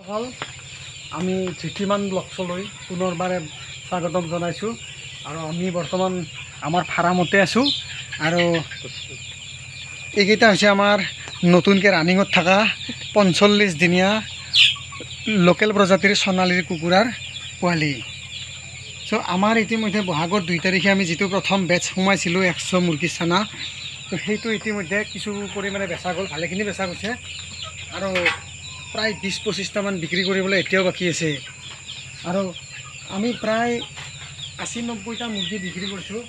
সকল আমি ধৃতিমান ব্লগছলৈ পুনৰবাৰে স্বাগতম জনাইছোঁ আৰু আমি বৰ্তমান আমাৰ ফাৰ্মতে আছোঁ আৰু এইকেইটা হৈছে আমাৰ নতুনকৈ ৰানিঙত থকা 45 দিনীয়া লোকেল প্ৰজাতিৰ সোণালীৰ কুকুৰাৰ পোৱালি। চ' আমাৰ ইতিমধ্যে বহাগৰ 2 তাৰিখে আমি যিটো প্ৰথম বেটছ সোমাইছিলোঁ 100 মুৰ্গীৰ চানা, তো সেইটো ইতিমধ্যে কিছু পৰিমাণে বেচা গ'ল, ভালেখিনি বেচা গৈছে আৰু প্ৰায় 20-25টামান বিক্ৰী কৰিবলৈ এতিয়াও বাকী আছে আৰু আমি প্ৰায় 80-90টা মুৰ্গী বিক্ৰী কৰিছোঁ।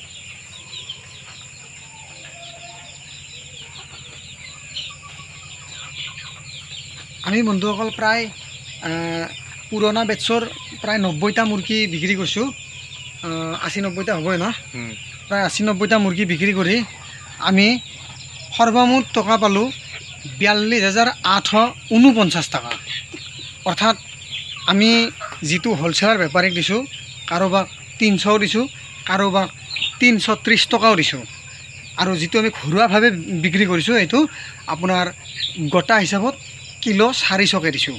আমি বন্ধুসকল প্ৰায় পুৰণা বেটছৰ প্ৰায় 90টা মুৰ্গী বিক্ৰী কৰিছোঁ। 80-90টা হ'বই না, প্ৰায় 80-90টা মুৰ্গী বিক্ৰী কৰি আমি সৰ্বমুঠ টকা পালোঁ 42,849 টকা। অৰ্থাৎ আমি যিটো হ'লচেলাৰ বেপাৰীক দিছোঁ, কাৰোবাক 300 দিছোঁ, কাৰোবাক 330 টকাও দিছোঁ আৰু যিটো আমি ঘৰুৱাভাৱে বিক্ৰী কৰিছোঁ এইটো আপোনাৰ গোটা হিচাপত কিলো 400কৈ দিছোঁ।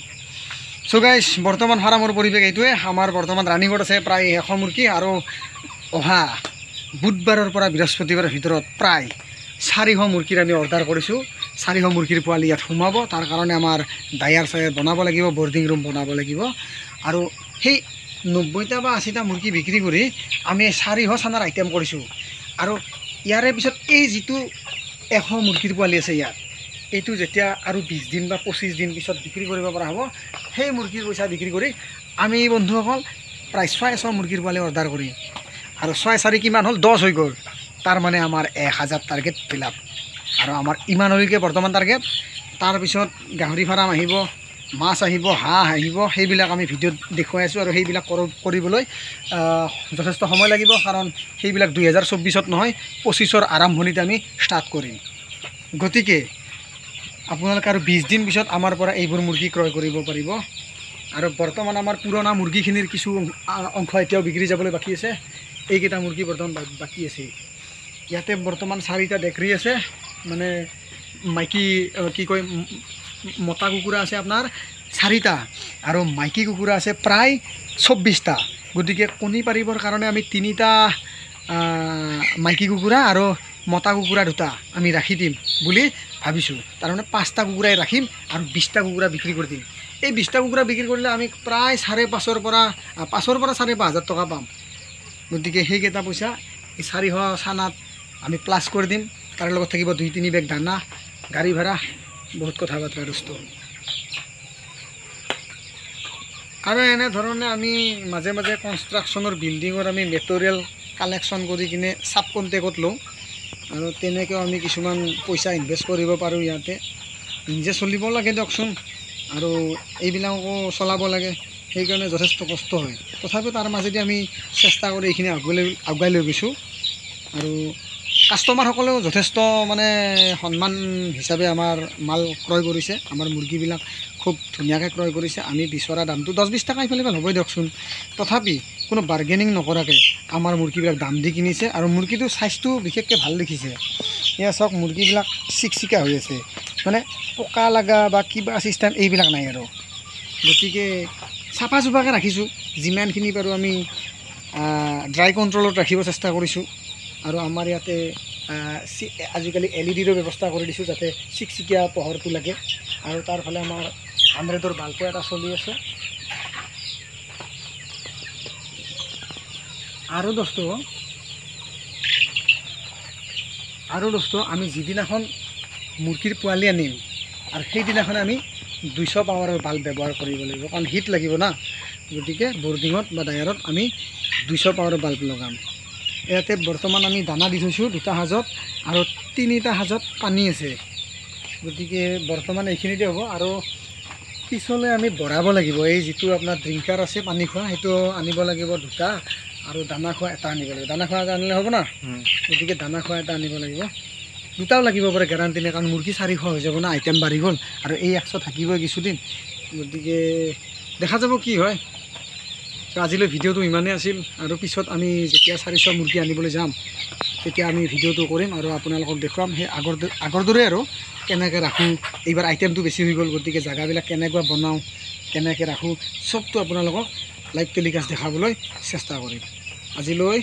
চ' গাইজ, বৰ্তমান ফাৰ্মৰ পৰিৱেশ এইটোৱে। আমাৰ বৰ্তমান ৰানিঙত আছে প্ৰায় 100 মুৰ্গী আৰু অহা বুধবাৰৰ পৰা বৃহস্পতিবাৰৰ ভিতৰত প্ৰায় 400 মুৰ্গীৰ আমি অৰ্ডাৰ কৰিছোঁ। 400 মুৰ্গীৰ পোৱালি ইয়াত সোমাব, তাৰ কাৰণে আমাৰ ডায়াৰ চায়াৰ বনাব লাগিব, বৰ্ডিং ৰুম বনাব লাগিব আৰু সেই 90টা বা 80টা মুৰ্গী বিক্ৰী কৰি আমি 400 চানাৰ আইটেম কৰিছোঁ আৰু ইয়াৰে পিছত এই যিটো 100 মুৰ্গীৰ পোৱালি আছে ইয়াত, এইটো যেতিয়া আৰু 20 দিন বা 25 দিন পিছত বিক্ৰী কৰিব পৰা হ'ব, সেই মুৰ্গীৰ পইচা বিক্ৰী কৰি আমি বন্ধুসকল প্ৰায় 600 মুৰ্গীৰ পোৱালি অৰ্ডাৰ কৰিম আৰু 6-4 কিমান হ'ল, 10 হৈ গ'ল। তাৰ মানে আমাৰ 1000 টাৰ্গেট ফিল আপ আৰু আমাৰ ইমানলৈকে বৰ্তমান টাৰ্গেট। তাৰপিছত গাহৰি ফাৰ্ম আহিব, মাছ আহিব, হাঁহ আহিব, সেইবিলাক আমি ভিডিঅ'ত দেখুৱাই আছোঁ আৰু সেইবিলাক কৰিবলৈ যথেষ্ট সময় লাগিব, কাৰণ সেইবিলাক 2024ত নহয় 25ৰ আৰম্ভণিতে আমি ষ্টাৰ্ট কৰিম। গতিকে আপোনালোকে আৰু 20 দিন পিছত আমাৰ পৰা এইবোৰ মুৰ্গী ক্ৰয় কৰিব পাৰিব আৰু বৰ্তমান আমাৰ পুৰণা মুৰ্গীখিনিৰ কিছু অংশ এতিয়াও বিক্ৰী যাবলৈ বাকী আছে। এইকেইটা মুৰ্গী বৰ্তমান বাকী আছে। ইয়াতে বৰ্তমান 4টা ডেকৰি আছে, মানে মাইকী কি কয় মতা কুকুৰা আছে আপোনাৰ 4টা আৰু মাইকী কুকুৰা আছে প্ৰায় 24টা। গতিকে কণী পাৰিবৰ কাৰণে আমি 3টা মাইকী কুকুৰা আৰু মতা কুকুৰা 2টা আমি ৰাখি দিম বুলি ভাবিছোঁ। তাৰমানে 5টা কুকুৰাই ৰাখিম আৰু 20টা কুকুৰা বিক্ৰী কৰি দিম। এই 20টা কুকুৰা বিক্ৰী কৰিলে আমি প্ৰায় 5,500ৰ পৰা 5,500 টকা পাম। গতিকে সেইকেইটা পইচা এই 400 চানাত আমি প্লাছ কৰি দিম। তাৰ লগত থাকিব 2-3 বেগ দানা, গাড়ী ভাড়া, বহুত কথা বাৰ্তা দোস্ত। আৰু এনেধৰণে আমি মাজে মাজে কনষ্ট্ৰাকশ্যনৰ বিল্ডিঙৰ আমি মেটেৰিয়েল কালেকশ্যন কৰি কিনে চাব কণ্টেক্টত লওঁ আৰু তেনেকৈও আমি কিছুমান পইচা ইনভেষ্ট কৰিব পাৰোঁ। ইয়াতে নিজে চলিব লাগে দিয়কচোন আৰু এইবিলাকো চলাব লাগে, সেইকাৰণে যথেষ্ট কষ্ট হয়। তথাপিও তাৰ মাজেদি আমি চেষ্টা কৰি এইখিনি আগুৱাই লৈ গৈছোঁ আৰু কাষ্টমাৰসকলেও যথেষ্ট মানে সন্মান হিচাপে আমাৰ মাল ক্ৰয় কৰিছে। আমাৰ মুৰ্গীবিলাক খুব ধুনীয়াকৈ ক্ৰয় কৰিছে। আমি বিচৰা দামটো 10-20 টকা ইফালে হ'বই দিয়কচোন, তথাপি কোনো বাৰ্গেনিং নকৰাকৈ আমাৰ মুৰ্গীবিলাক দাম দি কিনিছে আৰু মুৰ্গীটোৰ চাইজটো বিশেষকৈ ভাল দেখিছে। এয়া চাওক, মুৰ্গীবিলাক চিকচিকা হৈ আছে, মানে পকা লগা বা কিবা চিষ্টেম এইবিলাক নাই আৰু। গতিকে চাফা চুফাকৈ ৰাখিছোঁ, যিমানখিনি পাৰোঁ আমি ড্ৰাই কণ্ট্ৰলত ৰাখিব চেষ্টা কৰিছোঁ আৰু আমাৰ ইয়াতে আজিকালি LED-ৰো ব্যৱস্থা কৰি দিছোঁ যাতে চিকচিকীয়া পোহৰটো লাগে আৰু তাৰ ফালে আমাৰ 100ৰ বাল্বো এটা চলি আছে। আৰু দোস্ত আমি যিদিনাখন মুৰ্গীৰ পোৱালি আনিম আৰু সেইদিনাখন আমি 200 পাৱাৰৰ বাল্ব ব্যৱহাৰ কৰিব লাগিব, কাৰণ হিট লাগিব না। গতিকে বৰ্ডিঙত বা ডায়াৰত আমি 200 পাৱাৰৰ বাল্ব লগাম। ইয়াতে বৰ্তমান আমি দানা দি থৈছোঁ 2টা সাজত আৰু 3টা সাজত পানী আছে। গতিকে বৰ্তমান এইখিনিতে হ'ব আৰু পিছলৈ আমি বঢ়াব লাগিব। এই যিটো আপোনাৰ ড্ৰিংকাৰ আছে পানী খোৱা, সেইটো আনিব লাগিব 2টা আৰু দানা খোৱা 1টা আনিব লাগিব। দানা খোৱা এটা আনিলে হ'ব না, গতিকে দানা খোৱা 1টা আনিব লাগিব। 2টাও লাগিব পাৰে, গেৰাণ্টি নাই, কাৰণ মুৰ্গী 400 হৈ যাব না, আইটেম বাঢ়ি গ'ল আৰু এই 100 থাকিবই কিছুদিন। গতিকে দেখা যাব কি হয়। আজিলৈ ভিডিঅ'টো ইমানেই আছিল আৰু পিছত আমি যেতিয়া 400 মুৰ্গী আনিবলৈ যাম তেতিয়া আমি ভিডিঅ'টো কৰিম আৰু আপোনালোকক দেখুৱাম সেই আগৰ দৰে আৰু কেনেকৈ ৰাখোঁ। এইবাৰ আইটেমটো বেছি হৈ গ'ল, গতিকে জেগাবিলাক কেনেকুৱা বনাওঁ কেনেকৈ ৰাখোঁ চবটো আপোনালোকক লাইভ টেলিকাষ্ট দেখাবলৈ চেষ্টা কৰিম আজিলৈ